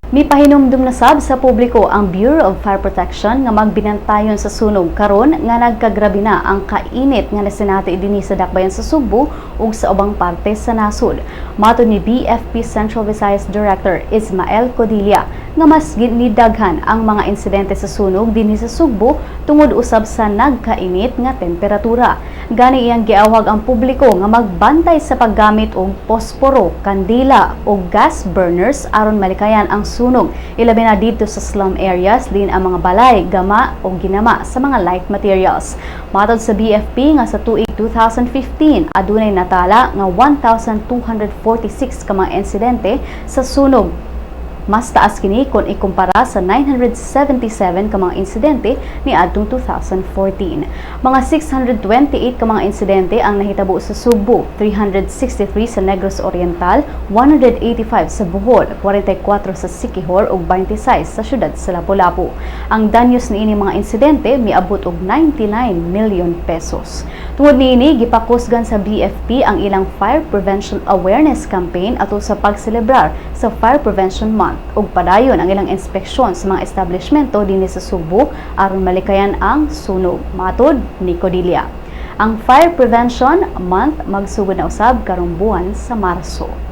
Mipahinumdum na sab sa publiko ang Bureau of Fire Protection nga magbinantayon sa sunog karon nga nagkagrabe na ang kainit nga nasinati dinhi sa dakbayan sa Sugbo ug sa ubang parte sa nasod. Matud ni BFP Central Visayas Director Ismael Codilla nga mas nidaghan ang mga insidente sa sunog dinhi sa Sugbo tungod usab sa nagkainit nga temperatura. Gani iyang giawhag ang publiko nga magbantay sa paggamit og posporo, kandila ug gas burners aron malikayan ang sunog. Ilabi na dito sa slum areas din ang mga balay, gama o ginama sa mga light materials. Matod sa BFP nga sa tuig 2015, adunay natala nga 1,246 ka mga insidente sa sunog. Mas taas kini kung ikumpara sa 977 ka mga insidente ni adtong 2014. Mga 628 ka mga insidente ang nahitabo sa Sugbo, 363 sa Negros Oriental, 185 sa Bohol, 44 sa Siquijor ug 26 sa siyudad sa Lapu-Lapu. Ang danyos niini mga insidente miabot og 99 million pesos. Tungod niini gipakusgan sa BFP ang ilang Fire Prevention Awareness Campaign ato sa pagselebrar sa Fire Prevention Month ug padayon ang ilang inspeksyon sa mga establishmento dinhi sa Sugbo aron malikayan ang sunog. Matod ni Codilla, ang Fire Prevention Month magsugod na usab karong buwan sa Marso.